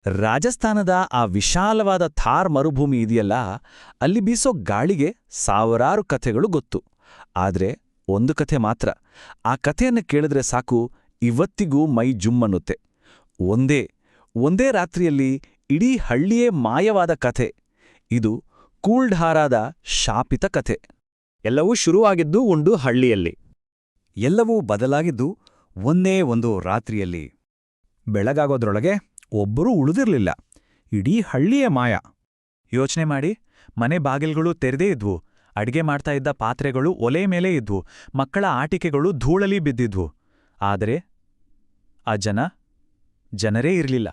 ರಾಜಸ್ಥಾನದ ಆ ವಿಶಾಲವಾದ ಥಾರ್ ಮರುಭೂಮಿ ಇದೆಯಲ್ಲ, ಅಲ್ಲಿ ಬೀಸೋ ಗಾಳಿಗೆ ಸಾವಿರಾರು ಕಥೆಗಳು ಗೊತ್ತು. ಆದ್ರೆ ಒಂದು ಕಥೆ ಮಾತ್ರ, ಆ ಕಥೆಯನ್ನು ಕೇಳಿದ್ರೆ ಸಾಕು, ಇವತ್ತಿಗೂ ಮೈ ಜುಮ್ಮನ್ನುತ್ತೆ. ಒಂದೇ ರಾತ್ರಿಯಲ್ಲಿ ಇಡೀ ಹಳ್ಳಿಯೇ ಮಾಯವಾದ ಕಥೆ. ಇದು ಕೂಲ್ಢಾರಾದ ಶಾಪಿತ ಕಥೆ. ಎಲ್ಲವೂ ಶುರುವಾಗಿದ್ದು ಒಂದು ಹಳ್ಳಿಯಲ್ಲಿ. ಎಲ್ಲವೂ ಬದಲಾಗಿದ್ದು ಒಂದೇ ಒಂದು ರಾತ್ರಿಯಲ್ಲಿ. ಬೆಳಗಾಗೋದ್ರೊಳಗೆ ಒಬ್ಬರೂ ಉಳಿದಿರ್ಲಿಲ್ಲ. ಇಡೀ ಹಳ್ಳಿಯೇ ಮಾಯ. ಯೋಚನೆ ಮಾಡಿ, ಮನೆ ಬಾಗಿಲ್ಗಳು ತೆರೆದೇ ಇದ್ವು, ಅಡ್ಗೆ ಮಾಡ್ತಾ ಇದ್ದ ಪಾತ್ರೆಗಳು ಒಲೆ ಮೇಲೆ ಇದ್ವು, ಮಕ್ಕಳ ಆಟಿಕೆಗಳು ಧೂಳಲಿ ಬಿದ್ದಿದ್ವು. ಆದರೆ ಆ ಜನರೇ ಇರಲಿಲ್ಲ.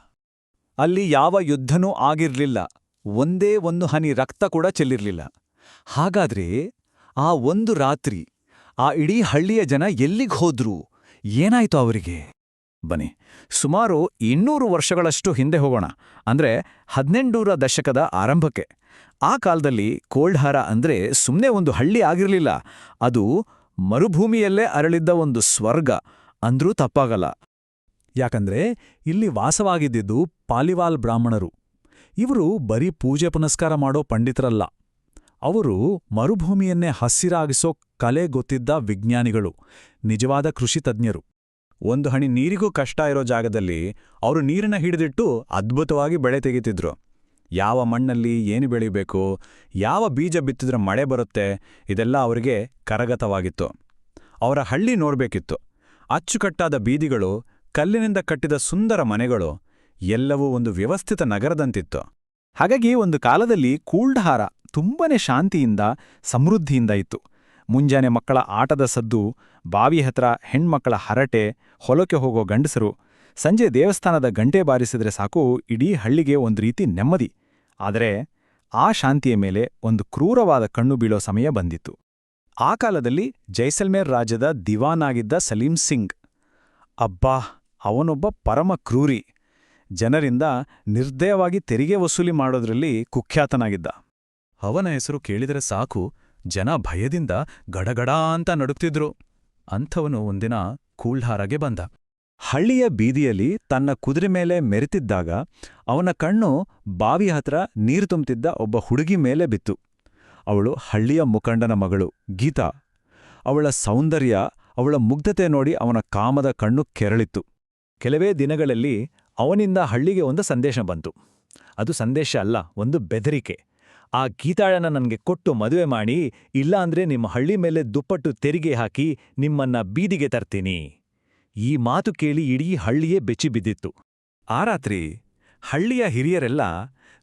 ಅಲ್ಲಿ ಯಾವ ಯುದ್ಧನೂ ಆಗಿರ್ಲಿಲ್ಲ. ಒಂದೇ ಒಂದು ಹನಿ ರಕ್ತ ಕೂಡ ಚೆಲ್ಲಿರ್ಲಿಲ್ಲ. ಹಾಗಾದ್ರೆ ಆ ಒಂದು ರಾತ್ರಿ ಆ ಇಡೀ ಹಳ್ಳಿಯ ಜನ ಎಲ್ಲಿಗ್ ಹೋದ್ರು? ಏನಾಯ್ತು ಅವರಿಗೆ? ಬನ್ನಿ, ಸುಮಾರು 200 ವರ್ಷಗಳಷ್ಟು ಹಿಂದೆ ಹೋಗೋಣ. ಅಂದ್ರೆ 18ರ ದಶಕದ ಆರಂಭಕ್ಕೆ. ಆ ಕಾಲದಲ್ಲಿ ಕೂಲ್ಢಾರ ಅಂದ್ರೆ ಸುಮ್ಮನೆ ಒಂದು ಹಳ್ಳಿ ಆಗಿರ್ಲಿಲ್ಲ. ಅದು ಮರುಭೂಮಿಯಲ್ಲೇ ಅರಳಿದ್ದ ಒಂದು ಸ್ವರ್ಗ ಅಂದ್ರೂ ತಪ್ಪಾಗಲ್ಲ. ಯಾಕಂದ್ರೆ ಇಲ್ಲಿ ವಾಸವಾಗಿದ್ದಿದ್ದು ಪಾಲಿವಾಲ್ ಬ್ರಾಹ್ಮಣರು. ಇವರು ಬರೀ ಪೂಜೆ ಪುನಸ್ಕಾರ ಮಾಡೋ ಪಂಡಿತರಲ್ಲ. ಅವರು ಮರುಭೂಮಿಯನ್ನೇ ಹಸಿರಾಗಿಸೋ ಕಲೆ ಗೊತ್ತಿದ್ದ ವಿಜ್ಞಾನಿಗಳು, ನಿಜವಾದ ಕೃಷಿ ತಜ್ಞರು. ಒಂದು ಹನಿ ನೀರಿಗೂ ಕಷ್ಟ ಇರೋ ಜಾಗದಲ್ಲಿ ಅವರು ನೀರನ್ನ ಹಿಡಿದಿಟ್ಟು ಅದ್ಭುತವಾಗಿ ಬೆಳೆ ತೆಗಿತಿದ್ರು. ಯಾವ ಮಣ್ಣಲ್ಲಿ ಏನು ಬೆಳಿಬೇಕು, ಯಾವ ಬೀಜ ಬಿತ್ತಿದ್ರೆ ಮಳೆ ಬರುತ್ತೆ, ಇದೆಲ್ಲ ಅವರಿಗೆ ಕರಗತವಾಗಿತ್ತು. ಅವರ ಹಳ್ಳಿ ನೋಡ್ಬೇಕಿತ್ತು. ಅಚ್ಚುಕಟ್ಟಾದ ಬೀದಿಗಳು, ಕಲ್ಲಿನಿಂದ ಕಟ್ಟಿದ ಸುಂದರ ಮನೆಗಳು, ಎಲ್ಲವೂ ಒಂದು ವ್ಯವಸ್ಥಿತ ನಗರದಂತಿತ್ತು. ಹಾಗಾಗಿ ಒಂದು ಕಾಲದಲ್ಲಿ ಕೂಲ್ಢಾರ ತುಂಬನೇ ಶಾಂತಿಯಿಂದ, ಸಮೃದ್ಧಿಯಿಂದ ಇತ್ತು. ಮುಂಜಾನೆ ಮಕ್ಕಳ ಆಟದ ಸದ್ದು, ಬಾವಿ ಹತ್ರ ಹೆಣ್ಮಕ್ಕಳ ಹರಟೆ, ಹೊಲಕ್ಕೆ ಹೋಗೋ ಗಂಡಸರು, ಸಂಜೆ ದೇವಸ್ಥಾನದ ಗಂಟೆ ಬಾರಿಸಿದ್ರೆ ಸಾಕು, ಇಡೀ ಹಳ್ಳಿಗೆ ಒಂದು ರೀತಿ ನೆಮ್ಮದಿ. ಆದರೆ ಆ ಶಾಂತಿಯ ಮೇಲೆ ಒಂದು ಕ್ರೂರವಾದ ಕಣ್ಣು ಬೀಳೋ ಸಮಯ ಬಂದಿತ್ತು. ಆ ಕಾಲದಲ್ಲಿ ಜೈಸಲ್ಮೇರ್ ರಾಜ್ಯದ ದಿವಾನಾಗಿದ್ದ ಸಲೀಂ ಸಿಂಗ್. ಅಬ್ಬಾ, ಅವನೊಬ್ಬ ಪರಮ ಕ್ರೂರಿ. ಜನರಿಂದ ನಿರ್ದಯವಾಗಿ ತೆರಿಗೆ ವಸೂಲಿ ಮಾಡೋದ್ರಲ್ಲಿ ಕುಖ್ಯಾತನಾಗಿದ್ದ. ಅವನ ಹೆಸರು ಕೇಳಿದರೆ ಸಾಕು, ಜನ ಭಯದಿಂದ ಗಡಗಡಾ ಅಂತ ನಡುಗ್ತಿದ್ರು. ಅಂಥವನು ಒಂದಿನ ಕೂಲ್ಢಾರಾಗೆ ಬಂದ. ಹಳ್ಳಿಯ ಬೀದಿಯಲ್ಲಿ ತನ್ನ ಕುದುರೆ ಮೇಲೆ ಮೆರೆತಿದ್ದಾಗ ಅವನ ಕಣ್ಣು ಬಾವಿ ಹತ್ರ ನೀರು ತುಂಬುತ್ತಿದ್ದ ಒಬ್ಬ ಹುಡುಗಿ ಮೇಲೆ ಬಿತ್ತು. ಅವಳು ಹಳ್ಳಿಯ ಮುಖಂಡನ ಮಗಳು ಗೀತಾ. ಅವಳ ಸೌಂದರ್ಯ, ಅವಳ ಮುಗ್ಧತೆ ನೋಡಿ ಅವನ ಕಾಮದ ಕಣ್ಣು ಕೆರಳಿತ್ತು. ಕೆಲವೇ ದಿನಗಳಲ್ಲಿ ಅವನಿಂದ ಹಳ್ಳಿಗೆ ಒಂದು ಸಂದೇಶ ಬಂತು. ಅದು ಸಂದೇಶ ಅಲ್ಲ, ಒಂದು ಬೆದರಿಕೆ. ಆ ಗೀತಾಳನ್ನ ನನಗೆ ಕೊಟ್ಟು ಮದುವೆ ಮಾಡಿ, ಇಲ್ಲ ಅಂದ್ರೆ ನಿಮ್ಮ ಹಳ್ಳಿ ಮೇಲೆ ದುಪ್ಪಟ್ಟು ತೆರಿಗೆ ಹಾಕಿ ನಿಮ್ಮನ್ನ ಬೀದಿಗೆ ತರ್ತೀನಿ. ಈ ಮಾತು ಕೇಳಿ ಇಡೀ ಹಳ್ಳಿಯೇ ಬೆಚ್ಚಿಬಿದ್ದಿತ್ತು. ಆ ರಾತ್ರಿ ಹಳ್ಳಿಯ ಹಿರಿಯರೆಲ್ಲ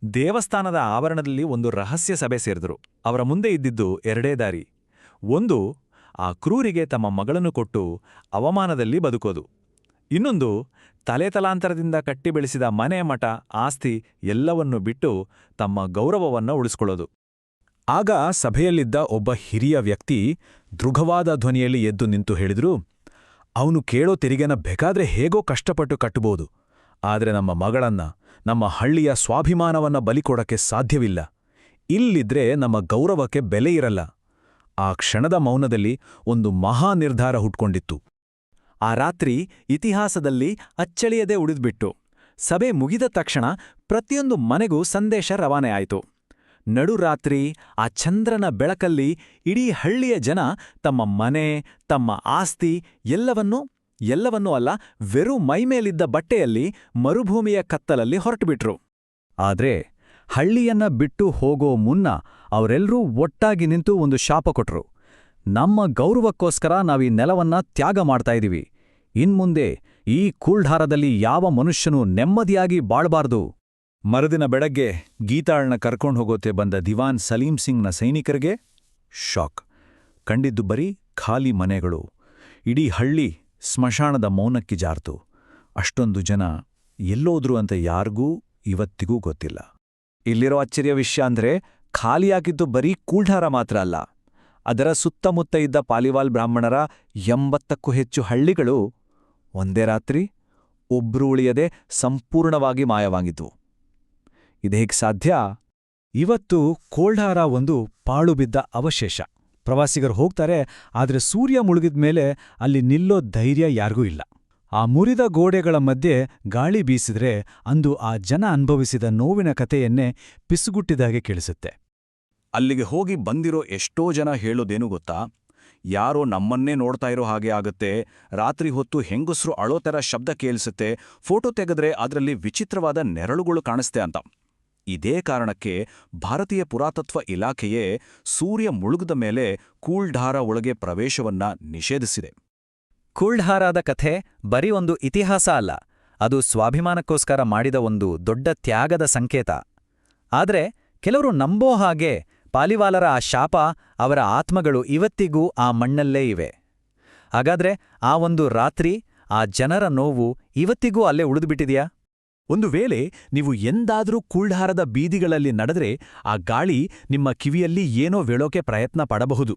ದೇವಸ್ಥಾನದ ಆವರಣದಲ್ಲಿ ಒಂದು ರಹಸ್ಯ ಸಭೆ ಸೇರಿದ್ರು. ಅವರ ಮುಂದೆ ಇದ್ದಿದ್ದು ಎರಡೇ ದಾರಿ. ಒಂದು, ಆ ಕ್ರೂರಿಗೆ ತಮ್ಮ ಮಗಳನ್ನು ಕೊಟ್ಟು ಅವಮಾನದಲ್ಲಿ ಬದುಕೋದು. ಇನ್ನೊಂದು, ತಲೆತಲಾಂತರದಿಂದ ಕಟ್ಟಿ ಬೆಳೆಸಿದ ಮನೆ, ಮಠ, ಆಸ್ತಿ ಎಲ್ಲವನ್ನೂ ಬಿಟ್ಟು ತಮ್ಮ ಗೌರವವನ್ನ ಉಳಿಸ್ಕೊಳ್ಳೋದು. ಆಗ ಸಭೆಯಲ್ಲಿದ್ದ ಒಬ್ಬ ಹಿರಿಯ ವ್ಯಕ್ತಿ ದೃಢವಾದ ಧ್ವನಿಯಲ್ಲಿ ಎದ್ದು ನಿಂತು ಹೇಳಿದ್ರು, ಅವನು ಕೇಳೋ ತೆರಿಗೆನ ಬೇಕಾದ್ರೆ ಹೇಗೋ ಕಷ್ಟಪಟ್ಟು ಕಟ್ಟಬಹುದು, ಆದ್ರೆ ನಮ್ಮ ಮಗಳನ್ನ, ನಮ್ಮ ಹಳ್ಳಿಯ ಸ್ವಾಭಿಮಾನವನ್ನ ಬಲಿಕೊಡಕ್ಕೆ ಸಾಧ್ಯವಿಲ್ಲ. ಇಲ್ಲಿದ್ರೆ ನಮ್ಮ ಗೌರವಕ್ಕೆ ಬೆಲೆ ಇರಲ್ಲ. ಆ ಕ್ಷಣದ ಮೌನದಲ್ಲಿ ಒಂದು ಮಹಾ ನಿರ್ಧಾರ ಹುಟ್ಕೊಂಡಿತ್ತು. ಆ ರಾತ್ರಿ ಇತಿಹಾಸದಲ್ಲಿ ಅಚ್ಚಳಿಯದೆ ಉಳಿದ್ಬಿಟ್ಟು. ಸಭೆ ಮುಗಿದ ತಕ್ಷಣ ಪ್ರತಿಯೊಂದು ಮನೆಗೂ ಸಂದೇಶ ರವಾನೆ ಆಯಿತು. ನಡುರಾತ್ರಿ ಆ ಚಂದ್ರನ ಬೆಳಕಲ್ಲಿ ಇಡೀ ಹಳ್ಳಿಯ ಜನ ತಮ್ಮ ಮನೆ, ತಮ್ಮ ಆಸ್ತಿ ಎಲ್ಲವನ್ನೂ ಅಲ್ಲ, ವೆರೂ ಮೈಮೇಲಿದ್ದ ಬಟ್ಟೆಯಲ್ಲಿ ಮರುಭೂಮಿಯ ಕತ್ತಲಲ್ಲಿ ಹೊರಟುಬಿಟ್ರು. ಆದ್ರೆ ಹಳ್ಳಿಯನ್ನ ಬಿಟ್ಟು ಹೋಗೋ ಮುನ್ನ ಅವರೆಲ್ಲರೂ ಒಟ್ಟಾಗಿ ನಿಂತು ಒಂದು ಶಾಪ ಕೊಟ್ರು. ನಮ್ಮ ಗೌರವಕ್ಕೋಸ್ಕರ ನಾವೀ ನೆಲವನ್ನ ತ್ಯಾಗ ಮಾಡ್ತಾ ಇದೀವಿ. ಇನ್ಮುಂದೆ ಈ ಕೂಲ್ಢಾರದಲ್ಲಿ ಯಾವ ಮನುಷ್ಯನೂ ನೆಮ್ಮದಿಯಾಗಿ ಬಾಳ್ಬಾರ್ದು. ಮರುದಿನ ಬೆಳಗ್ಗೆ ಗೀತಾಳನ್ನ ಕರ್ಕೊಂಡು ಹೋಗೋತೆ ಬಂದ ದಿವಾನ್ ಸಲೀಂ ಸಿಂಗ್ನ ಸೈನಿಕರಿಗೆ ಶಾಕ್. ಕಂಡಿದ್ದು ಬರೀ ಖಾಲಿ ಮನೆಗಳು. ಇಡೀ ಹಳ್ಳಿ ಸ್ಮಶಾನದ ಮೌನಕ್ಕೆ ಜಾರ್ತು. ಅಷ್ಟೊಂದು ಜನ ಎಲ್ಲೋದ್ರು ಅಂತ ಯಾರಿಗೂ ಇವತ್ತಿಗೂ ಗೊತ್ತಿಲ್ಲ. ಇಲ್ಲಿರೋ ಅಚ್ಚರಿಯ ವಿಷಯ ಅಂದ್ರೆ, ಖಾಲಿಯಾಗಿದ್ದು ಬರೀ ಕೂಲ್ಢಾರ ಮಾತ್ರ ಅಲ್ಲ, ಅದರ ಸುತ್ತಮುತ್ತ ಇದ್ದ ಪಾಲಿವಾಲ್ ಬ್ರಾಹ್ಮಣರ 80ಕ್ಕೂ ಹೆಚ್ಚು ಹಳ್ಳಿಗಳು ಒಂದೇ ರಾತ್ರಿ ಒಬ್ರು ಉಳಿಯದೆ ಸಂಪೂರ್ಣವಾಗಿ ಮಾಯವಾಗಿದ್ವು. ಇದೇಗ್ ಸಾಧ್ಯ? ಇವತ್ತು ಕೂಲ್ಢಾರ ಒಂದು ಪಾಳುಬಿದ್ದ ಅವಶೇಷ. ಪ್ರವಾಸಿಗರು ಹೋಗ್ತಾರೆ, ಆದ್ರೆ ಸೂರ್ಯ ಮುಳುಗಿದ್ಮೇಲೆ ಅಲ್ಲಿ ನಿಲ್ಲೋ ಧೈರ್ಯ ಯಾರಿಗೂ ಇಲ್ಲ. ಆ ಮುರಿದ ಗೋಡೆಗಳ ಮಧ್ಯೆ ಗಾಳಿ ಬೀಸಿದ್ರೆ ಅಂದು ಆ ಜನ ಅನುಭವಿಸಿದ ನೋವಿನ ಕಥೆಯನ್ನೇ ಪಿಸುಗುಟ್ಟಿದಾಗೆ ಕೇಳಿಸುತ್ತೆ. ಅಲ್ಲಿಗೆ ಹೋಗಿ ಬಂದಿರೋ ಎಷ್ಟೋ ಜನ ಹೇಳೋದೇನು ಗೊತ್ತಾ? ಯಾರೋ ನಮ್ಮನ್ನೇ ನೋಡ್ತಾ ಇರೋ ಹಾಗೆ ಆಗುತ್ತೆ, ರಾತ್ರಿ ಹೊತ್ತು ಹೆಂಗಸ್ರು ಅಳೋ ಥರ ಶಬ್ದ ಕೇಳಿಸುತ್ತೆ, ಫೋಟೋ ತೆಗೆದ್ರೆ ಅದರಲ್ಲಿ ವಿಚಿತ್ರವಾದ ನೆರಳುಗಳು ಕಾಣಿಸ್ತೆ ಅಂತ. ಇದೇ ಕಾರಣಕ್ಕೆ ಭಾರತೀಯ ಪುರಾತತ್ವ ಇಲಾಖೆಯೇ ಸೂರ್ಯ ಮುಳುಗದ ಮೇಲೆ ಕೂಲ್ಢಾರ ಒಳಗೆ ಪ್ರವೇಶವನ್ನ ನಿಷೇಧಿಸಿದೆ. ಕೂಲ್ಢಾರಾದ ಕಥೆ ಬರೀ ಒಂದು ಇತಿಹಾಸ ಅಲ್ಲ, ಅದು ಸ್ವಾಭಿಮಾನಕ್ಕೋಸ್ಕರ ಮಾಡಿದ ಒಂದು ದೊಡ್ಡ ತ್ಯಾಗದ ಸಂಕೇತ. ಆದ್ರೆ ಕೆಲವರು ನಂಬೋ ಹಾಗೆ ಪಾಲಿವಾಲರ ಆ ಶಾಪ, ಅವರ ಆತ್ಮಗಳು ಇವತ್ತಿಗೂ ಆ ಮಣ್ಣಲ್ಲೇ ಇವೆ. ಹಾಗಾದ್ರೆ ಆ ಒಂದು ರಾತ್ರಿ, ಆ ಜನರ ನೋವು ಇವತ್ತಿಗೂ ಅಲ್ಲೇ ಉಳಿದುಬಿಟ್ಟಿದೆಯಾ? ಒಂದು ವೇಳೆ ನೀವು ಎಂದಾದ್ರೂ ಕೂಲ್ಢಾರದ ಬೀದಿಗಳಲ್ಲಿ ನಡೆದ್ರೆ ಆ ಗಾಳಿ ನಿಮ್ಮ ಕಿವಿಯಲ್ಲಿ ಏನೋ ವೇಳೋಕೆ ಪ್ರಯತ್ನ ಪಡಬಹುದು.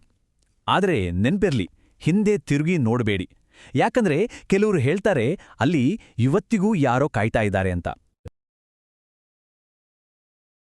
ಆದರೆ ನೆನ್ಪಿರ್ಲಿ, ಹಿಂದೆ ತಿರುಗಿ ನೋಡ್ಬೇಡಿ. ಯಾಕಂದ್ರೆ ಕೆಲವರು ಹೇಳ್ತಾರೆ ಅಲ್ಲಿ ಇವತ್ತಿಗೂ ಯಾರೋ ಕಾಯ್ತಾ ಇದ್ದಾರೆ ಅಂತ.